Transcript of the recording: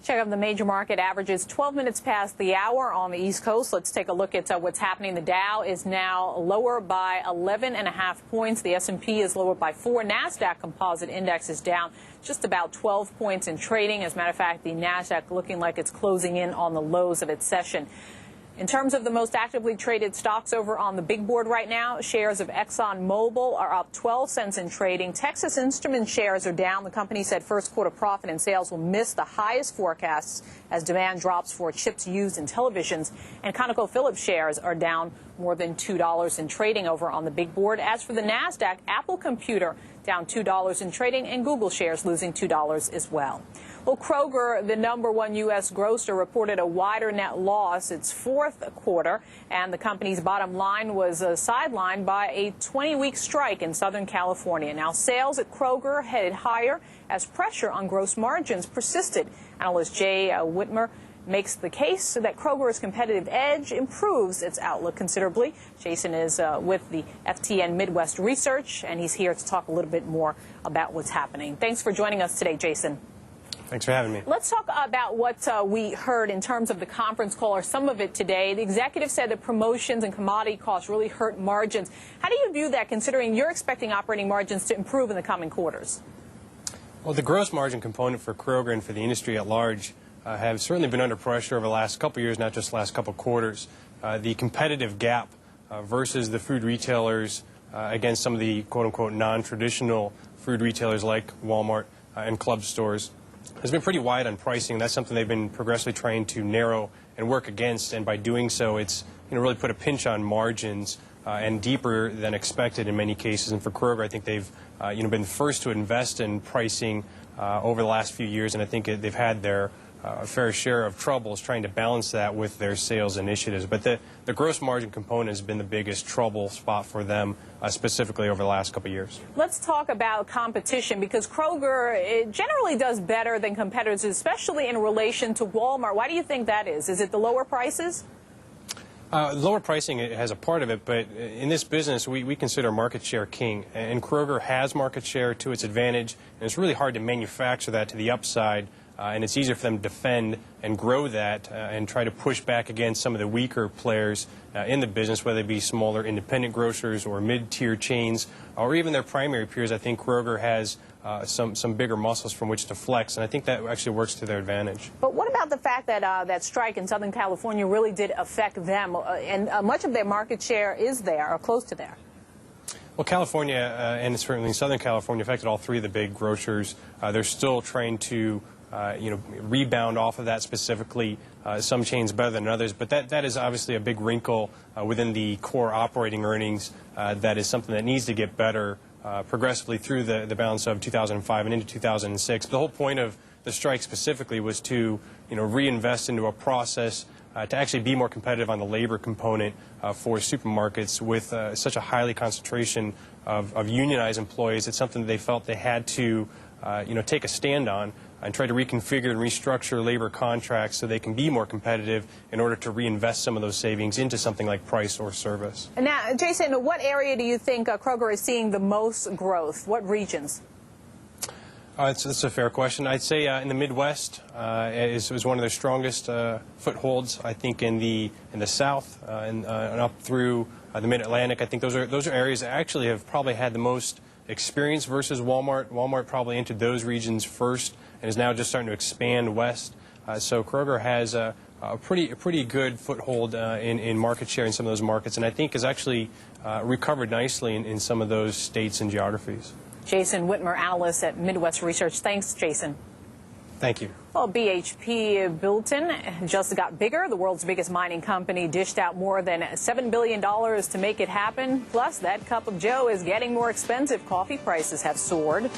Check out the major market averages 12 minutes past the hour on the East Coast. Let's take a look at what's happening. The Dow is now lower by 11.5 points. The S&P is lower by 4. NASDAQ Composite Index is down just about 12 points in trading. As a matter of fact, the NASDAQ looking like it's closing in on the lows of its session. In terms of the most actively traded stocks over on the big board right now, shares of ExxonMobil are up 12 cents in trading. Texas Instruments shares are down. The company said first quarter profit and sales will miss the highest forecasts as demand drops for chips used in televisions. And ConocoPhillips shares are down more than $2 in trading over on the big board. As for the NASDAQ, Apple Computer down $2 in trading, and Google shares losing $2 as well. Well, Kroger, the #1 U.S. grocer, reported a wider net loss its fourth quarter, and the company's bottom line was sidelined by a 20-week strike in Southern California. Now, sales at Kroger headed higher as pressure on gross margins persisted. Analyst Jay Whitmer makes the case that Kroger's competitive edge improves its outlook considerably. Jason is with the FTN Midwest Research, and he's here to talk a little bit more about what's happening. Thanks for joining us today, Jason. Thanks for having me. Let's talk about what we heard in terms of the conference call, or some of it today. The executive said that promotions and commodity costs really hurt margins. How do you view that, considering you're expecting operating margins to improve in the coming quarters? Well, the gross margin component for Kroger and for the industry at large have certainly been under pressure over the last couple of years, not just the last couple of quarters. The competitive gap versus the food retailers against some of the quote-unquote non-traditional food retailers like Walmart and club stores has been pretty wide on pricing. That's something they've been progressively trying to narrow and work against, and by doing so, it's really put a pinch on margins and deeper than expected in many cases. And for Kroger, I think they've been first to invest in pricing over the last few years, and I think they've had their fair share of troubles trying to balance that with their sales initiatives. But the gross margin component has been the biggest trouble spot for them, specifically over the last couple of years. Let's talk about competition, because Kroger generally does better than competitors, especially in relation to Walmart. Why do you think that is? Is it the lower prices? Lower pricing has a part of it, but in this business, we consider market share king. And Kroger has market share to its advantage, and it's really hard to manufacture that to the upside. And it's easier for them to defend and grow that and try to push back against some of the weaker players in the business, whether it be smaller independent grocers or mid-tier chains or even their primary peers. I think Kroger has some bigger muscles from which to flex, and I think that actually works to their advantage. But what about the fact that that strike in Southern California really did affect them, and much of their market share is there or close to there? Well, California and certainly Southern California affected all three of the big grocers. They're still trying to rebound off of that specifically. Some chains better than others, but that is obviously a big wrinkle within the core operating earnings. That is something that needs to get better progressively through the balance of 2005 and into 2006. The whole point of the strike specifically was to reinvest into a process to actually be more competitive on the labor component for supermarkets with such a highly concentration of unionized employees. It's something that they felt they had to take a stand on and try to reconfigure and restructure labor contracts so they can be more competitive in order to reinvest some of those savings into something like price or service. Now, Jason, what area do you think Kroger is seeing the most growth? What regions? That's a fair question. I'd say in the Midwest is one of their strongest footholds. I think in the South and up through the Mid-Atlantic. I think those are areas that actually have probably had the most experience versus Walmart. Walmart probably entered those regions first and is now just starting to expand west. So Kroger has a pretty good foothold in market share in some of those markets, and I think has actually recovered nicely in some of those states and geographies. Jason Whitmer, analyst at Midwest Research. Thanks, Jason. Thank you. Well, BHP Billiton just got bigger. The world's biggest mining company dished out more than $7 billion to make it happen. Plus, that cup of joe is getting more expensive. Coffee prices have soared.